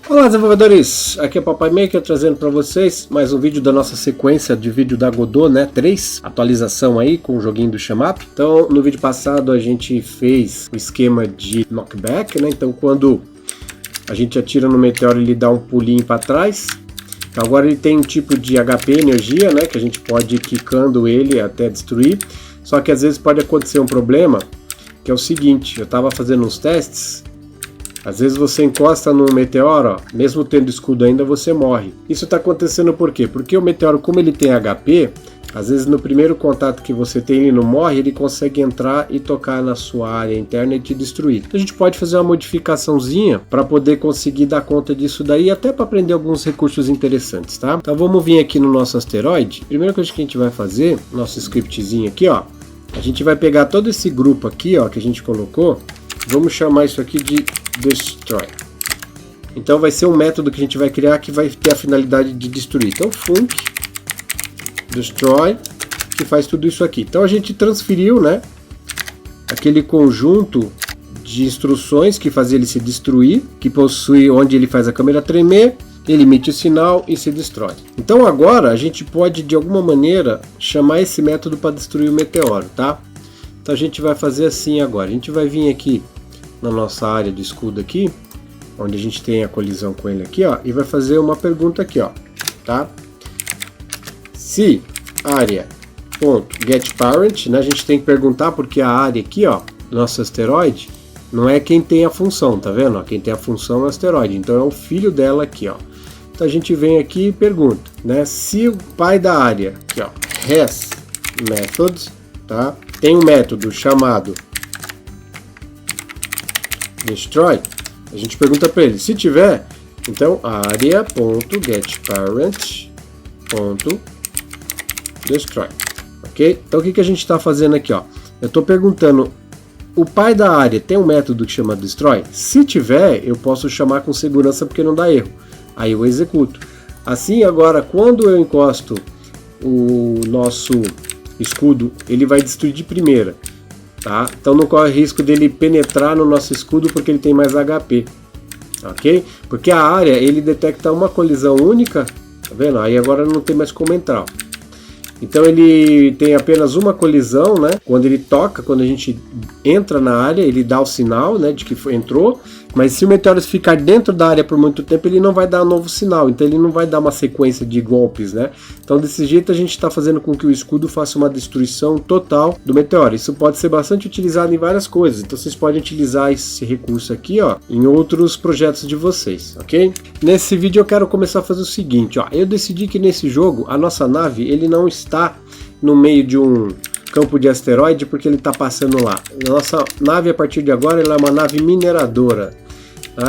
Olá desenvolvedores, aqui é o Papai Maker trazendo para vocês mais um vídeo da nossa sequência de vídeo da Godot, né, 3, atualização aí com o joguinho do Shmup. Então no vídeo passado a gente fez o esquema de knockback, né, então quando a gente atira no meteoro ele dá um pulinho para trás. Então agora ele tem um tipo de HP, energia, né, que a gente pode ir quicando ele até destruir, só que às vezes pode acontecer um problema, que é o seguinte, eu estava fazendo uns testes. Às vezes você encosta no meteoro, ó, mesmo tendo escudo ainda, você morre. Isso está acontecendo por quê? Porque o meteoro, como ele tem HP, às vezes no primeiro contato que você tem ele não morre, ele consegue entrar e tocar na sua área interna e te destruir. Então a gente pode fazer uma modificaçãozinha para poder conseguir dar conta disso daí, até para aprender alguns recursos interessantes, tá? Então vamos vir aqui no nosso asteroide. Primeira coisa que a gente vai fazer, nosso scriptzinho aqui, ó. A gente vai pegar todo esse grupo aqui, ó, que a gente colocou. Vamos chamar isso aqui de Destroy. Então vai ser um método que a gente vai criar que vai ter a finalidade de destruir. Então func Destroy, que faz tudo isso aqui. Então a gente transferiu, né, aquele conjunto de instruções que fazia ele se destruir, que possui onde ele faz a câmera tremer, ele emite o sinal e se destrói. Então agora a gente pode de alguma maneira chamar esse método para destruir o meteoro, tá? Então a gente vai fazer assim agora. A gente vai vir aqui na nossa área do escudo aqui, onde a gente tem a colisão com ele aqui, ó, e vai fazer uma pergunta aqui, ó, tá? Se área.getParent, né, a gente tem que perguntar porque a área aqui, ó, do nosso asteroide, não é quem tem a função, tá vendo? Ó, quem tem a função é o asteroide, então é o filho dela aqui, ó. Então a gente vem aqui e pergunta, né, se o pai da área, aqui, ó, hasMethods, tá? Tem um método chamado Destroy, a gente pergunta para ele, se tiver, então area.getParent.destroy, ok? Então o que a gente está fazendo aqui, ó? Eu estou perguntando, o pai da área tem um método que chama Destroy? Se tiver, eu posso chamar com segurança porque não dá erro, aí eu executo. Assim agora, quando eu encosto o nosso escudo, ele vai destruir de primeira. Tá? Então não corre risco dele penetrar no nosso escudo porque ele tem mais HP, ok? Porque a área ele detecta uma colisão única, tá vendo? Aí agora não tem mais como entrar. Então ele tem apenas uma colisão, né? Quando ele toca, quando a gente entra na área, ele dá o sinal, né, de que entrou. Mas se o meteoro ficar dentro da área por muito tempo, ele não vai dar um novo sinal. Então ele não vai dar uma sequência de golpes, né? Então desse jeito a gente está fazendo com que o escudo faça uma destruição total do meteoro. Isso pode ser bastante utilizado em várias coisas. Então vocês podem utilizar esse recurso aqui, ó, em outros projetos de vocês, ok? Nesse vídeo eu quero começar a fazer o seguinte, ó. Eu decidi que nesse jogo a nossa nave ele não está no meio de um campo de asteroide porque ele está passando lá. Nossa nave a partir de agora ela é uma nave mineradora.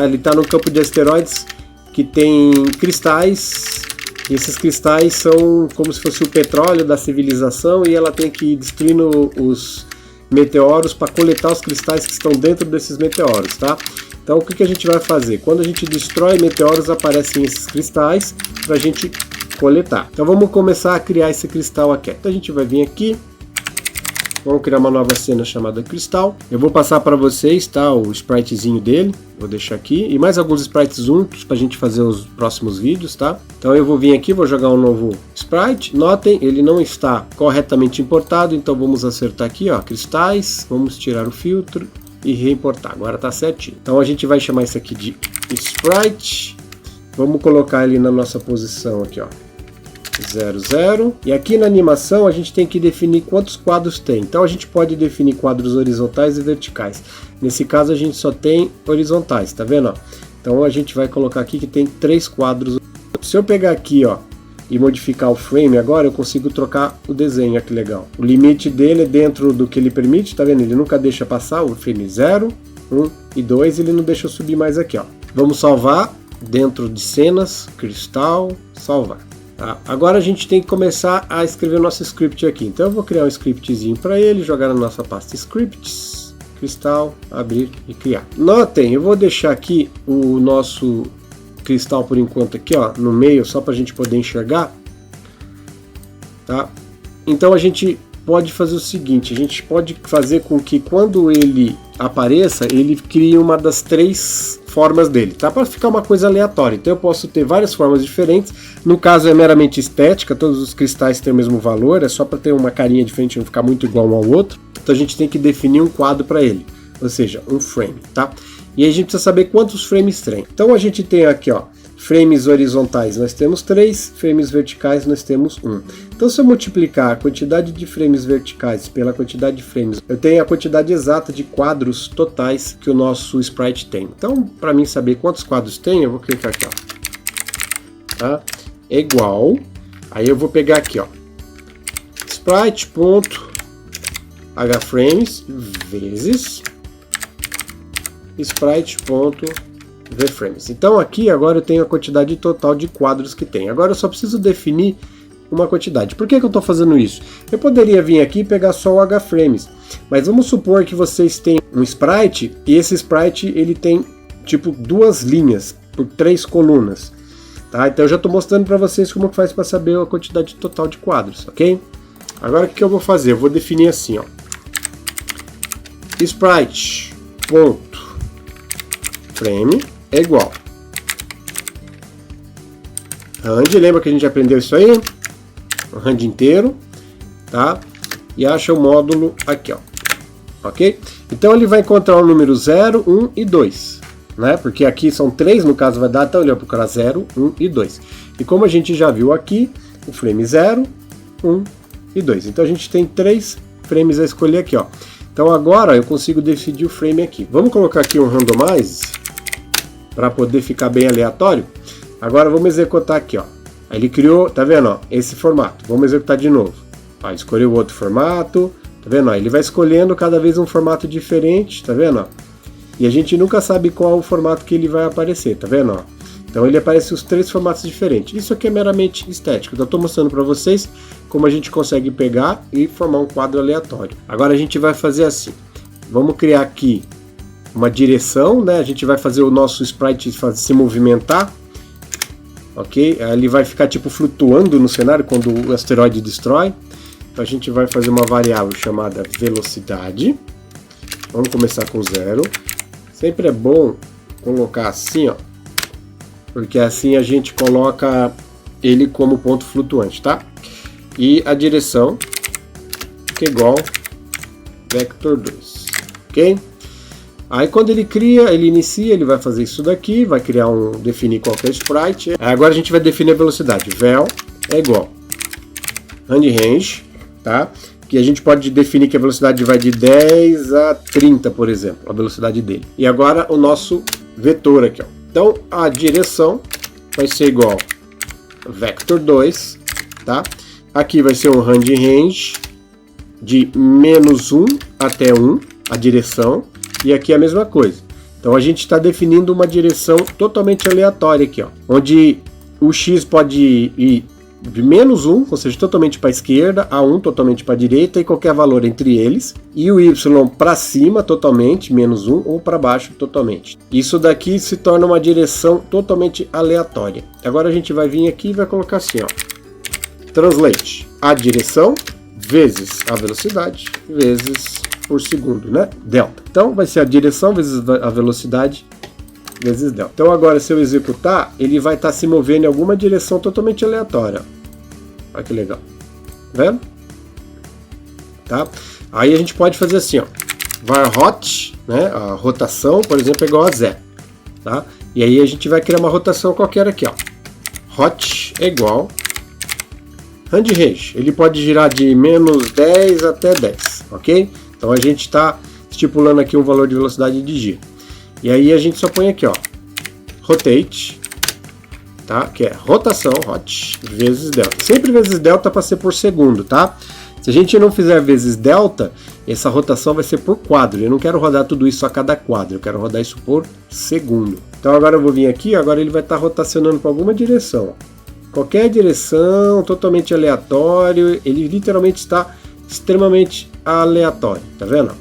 Ele está no campo de asteroides que tem cristais, e esses cristais são como se fosse o petróleo da civilização e ela tem que ir destruindo os meteoros para coletar os cristais que estão dentro desses meteoros, tá? Então o que a gente vai fazer? Quando a gente destrói meteoros aparecem esses cristais para a gente coletar. Então vamos começar a criar esse cristal aqui. Então a gente vai vir aqui. Vamos criar uma nova cena chamada Cristal. Eu vou passar para vocês, tá, o spritezinho dele. Vou deixar aqui. E mais alguns sprites juntos para a gente fazer os próximos vídeos, tá? Então eu vou vir aqui, vou jogar um novo sprite. Notem, ele não está corretamente importado. Então vamos acertar aqui, ó, cristais. Vamos tirar o filtro e reimportar. Agora tá certinho. Então a gente vai chamar isso aqui de sprite. Vamos colocar ele na nossa posição aqui, ó. 0, 0. E aqui na animação a gente tem que definir quantos quadros tem. Então a gente pode definir quadros horizontais e verticais. Nesse caso a gente só tem horizontais, tá vendo? Ó? Então a gente vai colocar aqui que tem 3 quadros. Se eu pegar aqui, ó, e modificar o frame agora, eu consigo trocar o desenho. Olha que legal. O limite dele é dentro do que ele permite, tá vendo? Ele nunca deixa passar o frame 0, 1 e 2, ele não deixa eu subir mais aqui, ó. Vamos salvar dentro de cenas, cristal, salvar. Tá. Agora a gente tem que começar a escrever o nosso script aqui. Então eu vou criar um scriptzinho para ele, jogar na nossa pasta scripts, cristal, abrir e criar. Notem, eu vou deixar aqui o nosso cristal por enquanto aqui, ó, no meio, só para a gente poder enxergar. Tá? Então a gente pode fazer o seguinte, a gente pode fazer com que quando ele apareça, ele crie uma das 3 formas dele, tá? Para ficar uma coisa aleatória. Então eu posso ter várias formas diferentes. No caso é meramente estética, todos os cristais têm o mesmo valor, é só para ter uma carinha diferente, não ficar muito igual um ao outro. Então a gente tem que definir um quadro para ele, ou seja, um frame, tá? E aí a gente precisa saber quantos frames tem. Então a gente tem aqui, ó, frames horizontais nós temos 3, frames verticais nós temos 1. Então se eu multiplicar a quantidade de frames verticais pela quantidade de frames, eu tenho a quantidade exata de quadros totais que o nosso sprite tem. Então, para mim saber quantos quadros tem, eu vou clicar aqui, ó, tá? É igual, aí eu vou pegar aqui, ó, sprite.hframes vezes sprite.vframes. Então aqui agora eu tenho a quantidade total de quadros que tem. Agora eu só preciso definir uma quantidade. Por que eu estou fazendo isso? Eu poderia vir aqui e pegar só o hframes, mas vamos supor que vocês têm um sprite e esse sprite ele tem tipo 2 linhas por 3 colunas. Tá? Então eu já estou mostrando para vocês como que faz para saber a quantidade total de quadros, ok? Agora o que eu vou fazer? Eu vou definir assim, ó, sprite.frame é igual rand, lembra que a gente aprendeu isso aí? O rand inteiro, tá? E acha o módulo aqui, ó, ok? Então ele vai encontrar o número 0, 1 e 2, né? Porque aqui são 3, no caso vai dar, então ele vai procurar 0, 1 e 2. E como a gente já viu aqui, o frame 0, 1 e 2. Então a gente tem 3 frames a escolher aqui, ó. Então agora eu consigo decidir o frame aqui. Vamos colocar aqui um randomize para poder ficar bem aleatório. Agora vamos executar aqui, ó. Aí ele criou, tá vendo, ó, esse formato. Vamos executar de novo. Ó, escolheu outro formato, tá vendo, ó? Ele vai escolhendo cada vez um formato diferente, tá vendo, ó? E a gente nunca sabe qual o formato que ele vai aparecer, tá vendo, ó? Então ele aparece os 3 formatos diferentes. Isso aqui é meramente estético. Então eu estou mostrando para vocês como a gente consegue pegar e formar um quadro aleatório. Agora a gente vai fazer assim. Vamos criar aqui uma direção, né? A gente vai fazer o nosso sprite se movimentar. Ok? Ele vai ficar tipo flutuando no cenário quando o asteroide destrói. Então a gente vai fazer uma variável chamada velocidade. Vamos começar com 0. Sempre é bom colocar assim, ó, porque assim a gente coloca ele como ponto flutuante, tá? E a direção que é igual vector 2, ok? Aí quando ele cria, ele inicia, ele vai fazer isso daqui, vai criar definir qual que é o sprite. Agora a gente vai definir a velocidade. Vel é igual range, tá? Que a gente pode definir que a velocidade vai de 10 a 30, por exemplo, a velocidade dele. E agora o nosso vetor aqui, ó. Então a direção vai ser igual a vector 2, tá? Aqui vai ser um range de -1 até 1, a direção, e aqui é a mesma coisa. Então a gente está definindo uma direção totalmente aleatória aqui, ó, onde o x pode ir de -1, ou seja, totalmente para a esquerda, a 1 totalmente para a direita e qualquer valor entre eles, e o y para cima totalmente, -1, ou para baixo totalmente. Isso daqui se torna uma direção totalmente aleatória. Agora a gente vai vir aqui e vai colocar assim, ó, translate a direção vezes a velocidade vezes por segundo, né? Delta. Então vai ser a direção vezes a velocidade vezes delta. Então agora se eu executar, ele vai estar se movendo em alguma direção totalmente aleatória. Olha que legal. Tá vendo? Tá? Aí a gente pode fazer assim, ó, var hot, né? A rotação, por exemplo, é igual a 0. Tá? E aí a gente vai criar uma rotação qualquer aqui, ó. Hot é igual range. Ele pode girar de -10 até 10, ok? Então a gente está estipulando aqui um valor de velocidade de giro. E aí a gente só põe aqui, ó, rotate, tá? Que é rotação, hot, vezes delta. Sempre vezes delta para ser por segundo, tá? Se a gente não fizer vezes delta, essa rotação vai ser por quadro. Eu não quero rodar tudo isso a cada quadro, eu quero rodar isso por segundo. Então agora eu vou vir aqui, agora ele vai estar rotacionando para alguma direção. Qualquer direção, totalmente aleatório, ele literalmente está extremamente aleatório, tá vendo?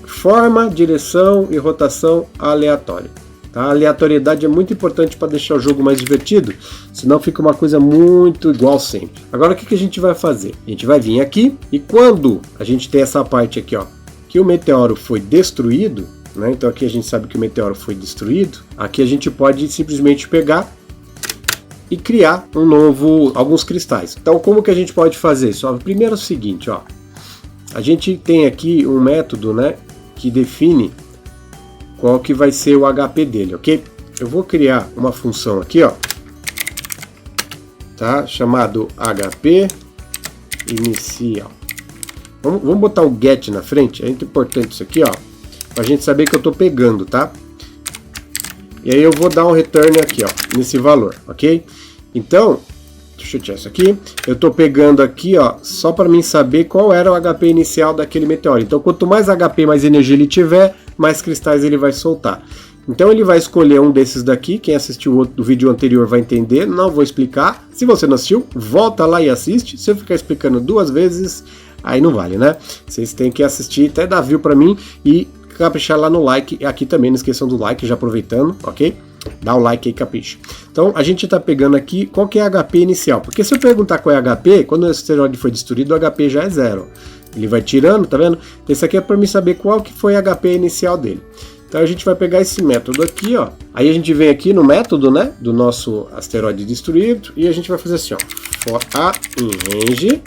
Forma, direção e rotação aleatória. Tá? A aleatoriedade é muito importante para deixar o jogo mais divertido, senão fica uma coisa muito igual sempre. Agora o que a gente vai fazer? A gente vai vir aqui e quando a gente tem essa parte aqui, ó, que o meteoro foi destruído, né? Então aqui a gente sabe que o meteoro foi destruído. Aqui a gente pode simplesmente pegar e criar alguns cristais. Então como que a gente pode fazer isso? Primeiro é o seguinte, ó. A gente tem aqui um método, né, que define qual que vai ser o HP dele, ok? Eu vou criar uma função aqui, ó, tá? Chamado HP inicial. Vamos botar um get na frente, é muito importante isso aqui, ó, pra gente saber que eu tô pegando, tá? E aí eu vou dar um return aqui, ó, nesse valor, ok? Então, deixa eu tirar isso aqui. Eu tô pegando aqui, ó, só para mim saber qual era o HP inicial daquele meteoro. Então, quanto mais HP, mais energia ele tiver, mais cristais ele vai soltar. Então ele vai escolher um desses daqui. Quem assistiu o vídeo anterior vai entender, não vou explicar. Se você não assistiu, volta lá e assiste. Se eu ficar explicando 2 vezes, aí não vale, né? Vocês têm que assistir, até dar view para mim e caprichar lá no like. E aqui também não esqueçam do like, já aproveitando, ok? Dá o like aí, capricha. Então a gente está pegando aqui qual que é HP inicial. Porque se eu perguntar qual é HP, quando o asteroide foi destruído, o HP já é 0. Ele vai tirando, tá vendo? Esse aqui é para mim saber qual que foi o HP inicial dele. Então a gente vai pegar esse método aqui, ó. Aí a gente vem aqui no método, né, do nosso asteroide destruído e a gente vai fazer assim, ó, for a in range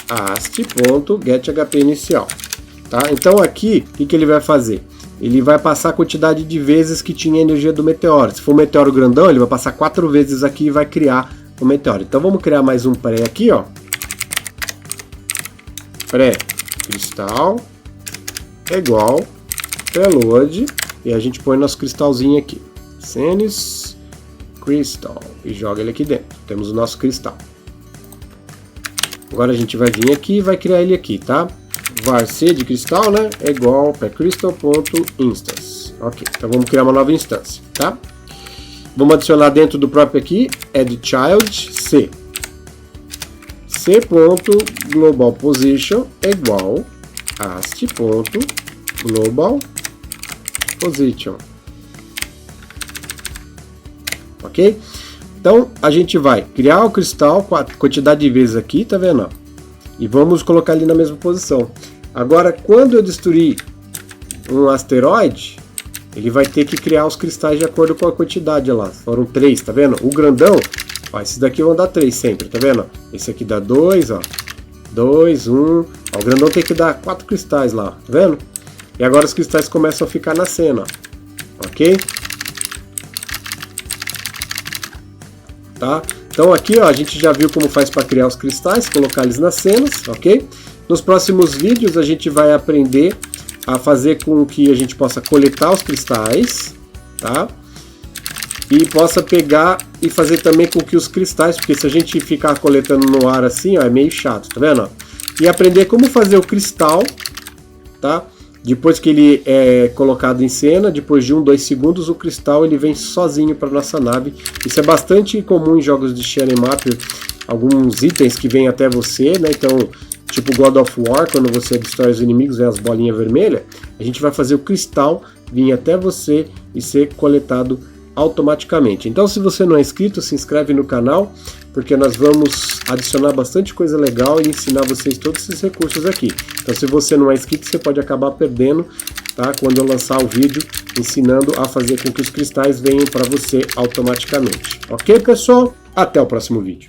ast.getHP inicial, tá? Então aqui, o que ele vai fazer? Ele vai passar a quantidade de vezes que tinha a energia do meteoro. Se for um meteoro grandão, ele vai passar 4 vezes aqui e vai criar o meteoro. Então vamos criar mais um pré aqui, ó. Pré-cristal é igual preload e a gente põe nosso cristalzinho aqui. Cenes Crystal e joga ele aqui dentro. Temos o nosso cristal. Agora a gente vai vir aqui e vai criar ele aqui, tá? var c de cristal, né, é igual para crystal.instance. Ok, então vamos criar uma nova instância, tá? Vamos adicionar dentro do próprio aqui, add child c. c.global position é igual ast.global position. Ok? Então a gente vai criar o cristal com a quantidade de vezes aqui, tá vendo? E vamos colocar ele na mesma posição. Agora, quando eu destruir um asteroide, ele vai ter que criar os cristais de acordo com a quantidade lá. Foram 3, tá vendo? O grandão, ó, esses daqui vão dar 3 sempre, tá vendo? Esse aqui dá 2, ó. 2, 1. Ó, o grandão tem que dar 4 cristais lá, tá vendo? E agora os cristais começam a ficar na cena, ó. Ok? Tá? Então aqui, ó, a gente já viu como faz para criar os cristais, colocar eles nas cenas, ok? Nos próximos vídeos a gente vai aprender a fazer com que a gente possa coletar os cristais, tá? E possa pegar e fazer também com que os cristais, porque se a gente ficar coletando no ar assim, ó, é meio chato, tá vendo? E aprender como fazer o cristal, tá? Depois que ele é colocado em cena, depois de 1-2 segundos, o cristal ele vem sozinho para nossa nave. Isso é bastante comum em jogos de Share 'em Up, alguns itens que vêm até você, né? Então, tipo God of War, quando você destrói os inimigos, vem as bolinhas vermelhas, a gente vai fazer o cristal vir até você e ser coletado automaticamente. Então, se você não é inscrito, se inscreve no canal, porque nós vamos adicionar bastante coisa legal e ensinar vocês todos esses recursos aqui. Então, se você não é inscrito, você pode acabar perdendo, tá? Quando eu lançar o vídeo ensinando a fazer com que os cristais venham para você automaticamente. Ok, pessoal? Até o próximo vídeo.